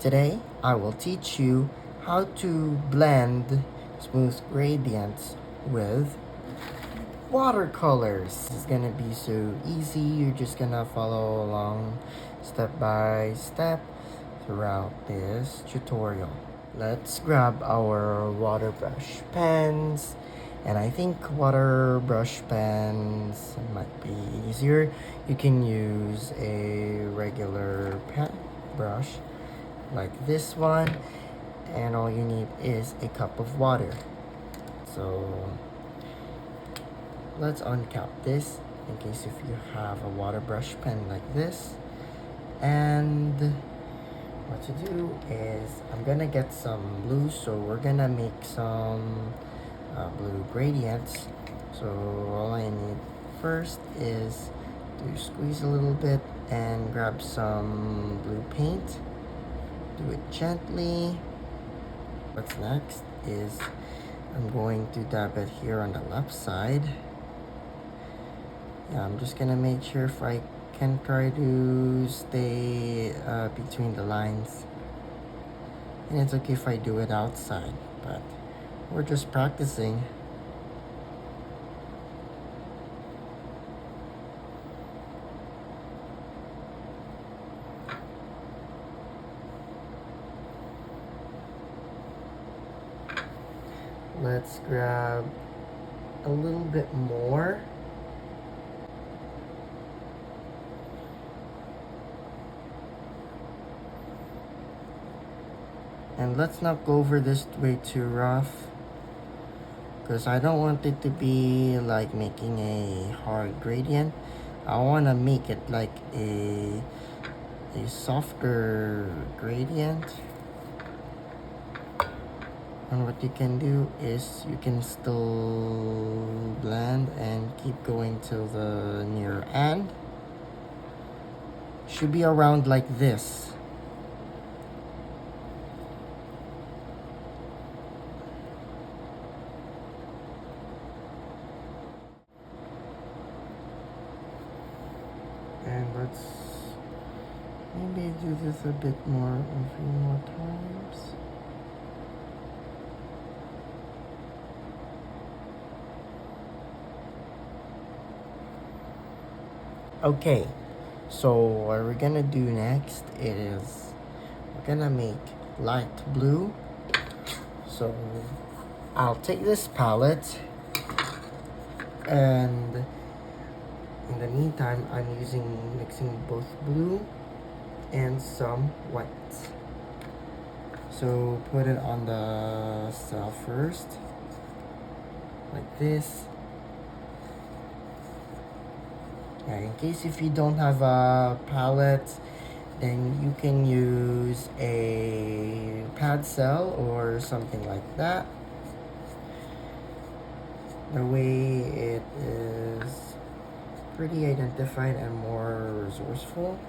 Today, I will teach you how to blend smooth gradients with watercolors. It's gonna be so easy. You're just gonna follow along step by step throughout this tutorial. Let's grab our water brush pens, and I think water brush pens might be easier. You can use a regular pen brush like this one, and all you need is a cup of water. So let's uncap this in case if you have a water brush pen like this. And what to do is I'm gonna get some blue, so we're gonna make some blue gradients. So all I need first is to squeeze a little bit and grab some blue paint. Do it gently. What's next is I'm going to dab it here on the left side. Yeah, I'm just gonna make sure if I can try to stay between the lines. And it's okay if I do it outside, but we're just practicing. Let's grab a little bit more. And let's not go over this way too rough, because I don't want it to be like making a hard gradient. I want to make it like a softer gradient. And what you can do is you can still blend and keep going till the near end. Should be around like this. And let's maybe do this a bit more, a few more times. Okay, so what we're gonna do next is we're gonna make light blue. So I'll take this palette, and in the meantime I'm mixing both blue and some white. So put it on the cell first, like this. Yeah, in case if you don't have a palette, then you can use a pad cell or something like that. The way it is pretty identified and more resourceful.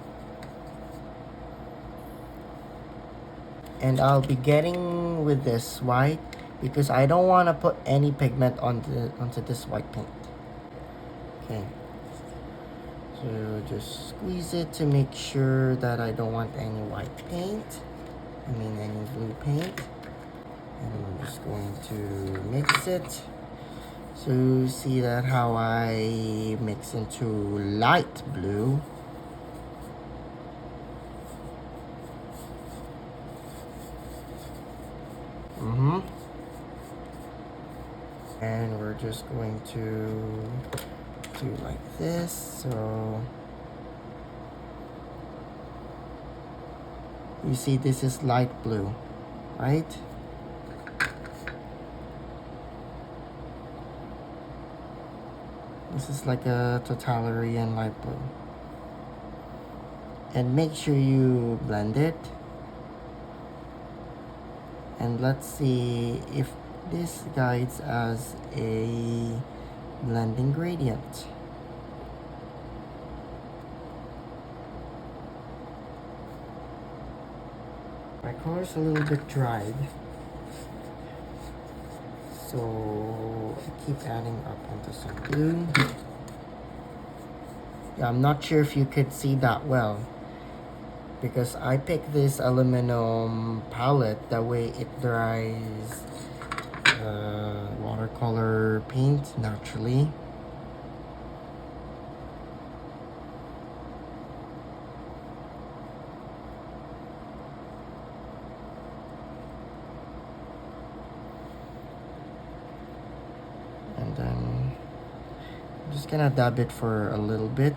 And I'll be getting with this white because I don't want to put any pigment onto this white paint. Okay. So just squeeze it to make sure that I don't want any white paint. Any blue paint. And I'm just going to mix it. So see that how I mix into light blue. And we're just going to do like this. So you see this is light blue, right? This is like a totalitarian light blue. And make sure you blend it. And let's see if this guides as a blending gradient. My color's a little bit dried, so I keep adding up onto some blue. Yeah, I'm not sure if you could see that well, because I picked this aluminum palette, that way it dries watercolor paint naturally. And then I'm just gonna dab it for a little bit.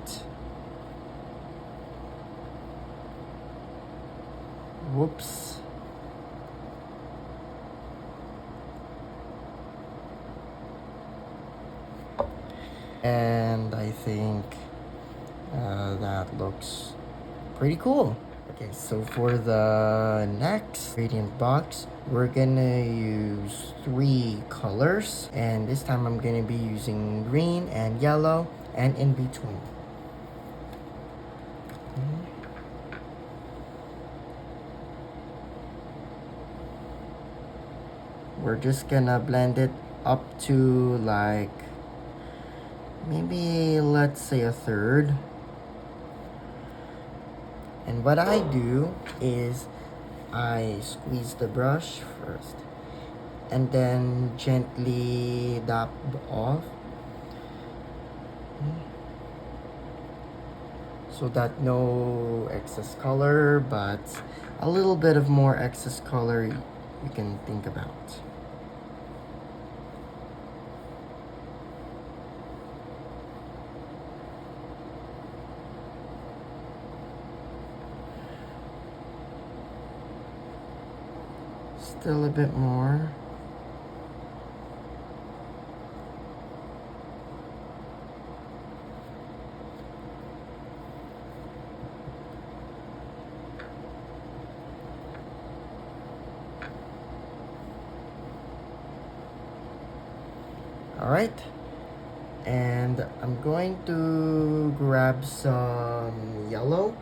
Whoops. And I think that looks pretty cool. Okay, so for the next gradient box, we're gonna use 3 colors, and this time I'm gonna be using green and yellow and in between. We're just gonna blend it up to like maybe, let's say, a third. And what I do is I squeeze the brush first and then gently dab off so that no excess color, but a little bit of more excess color you can think about. Still a bit more. All right, and I'm going to grab some yellow.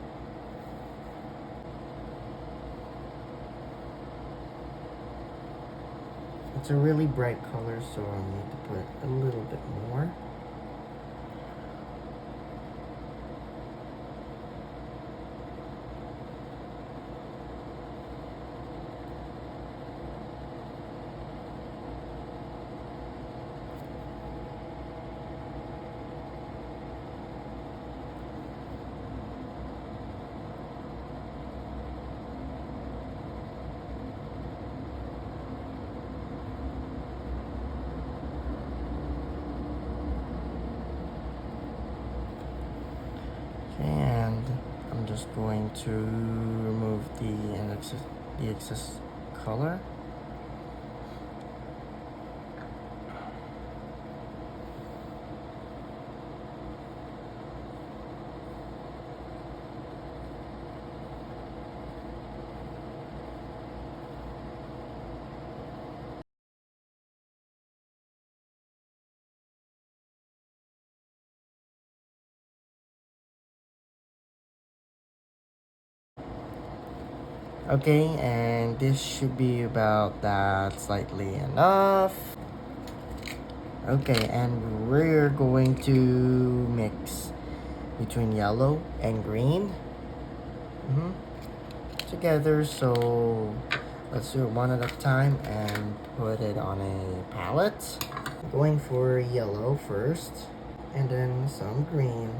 It's a really bright color, so I need to put a little bit more. And I'm just going to remove the excess color. Okay, and this should be about that, slightly enough. Okay, and we're going to mix between yellow and green together. So let's do it one at a time and put it on a palette. Going for yellow first, and then some green.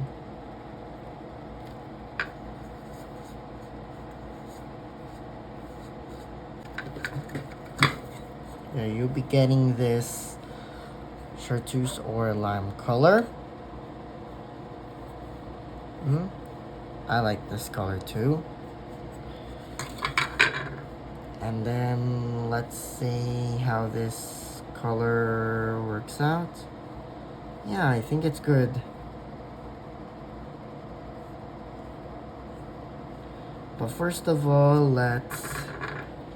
Yeah, you'll be getting this chartreuse or lime color. I like this color too. And then let's see how this color works out. Yeah, I think it's good. But first of all, let's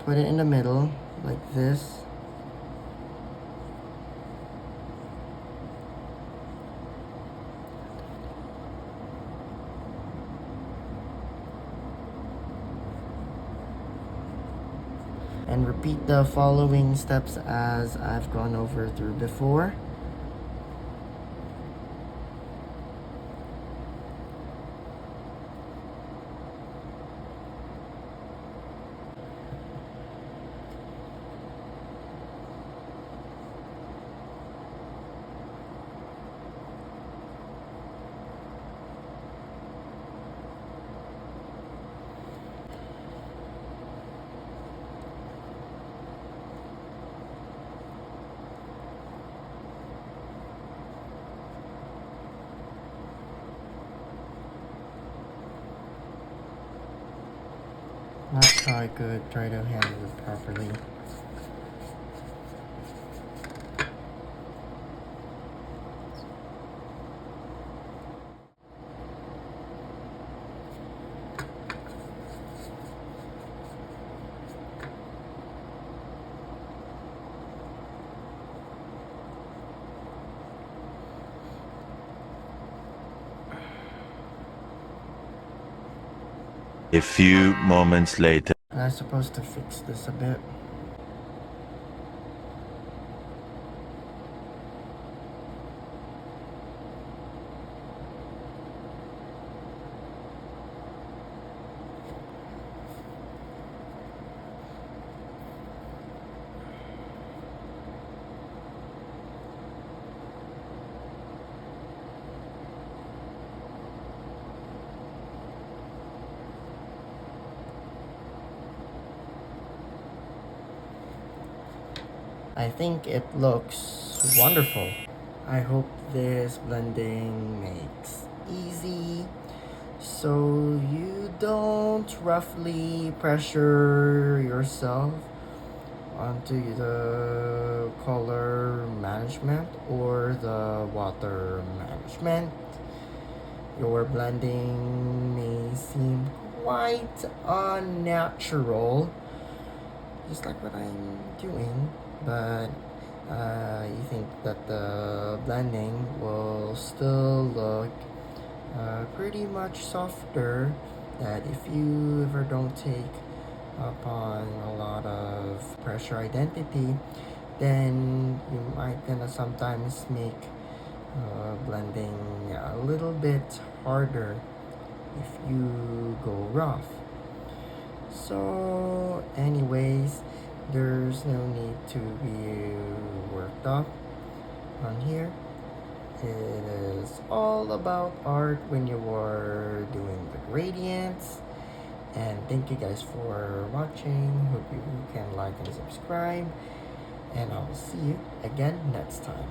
put it in the middle like this. And repeat the following steps as I've gone over through before. how I could try to handle it properly. A few moments later. I'm supposed to fix this a bit. I think it looks wonderful. I hope this blending makes easy so you don't roughly pressure yourself onto the color management or the water management. Your blending may seem quite unnatural, just like what I'm doing, but you think that the blending will still look pretty much softer, that if you ever don't take upon a lot of pressure identity, then you might gonna sometimes make blending a little bit harder if you go rough. So anyways, there's no need to be worked up on here. It is all about art when you are doing the gradients. And thank you guys for watching. Hope you can like and subscribe. And I'll see you again next time.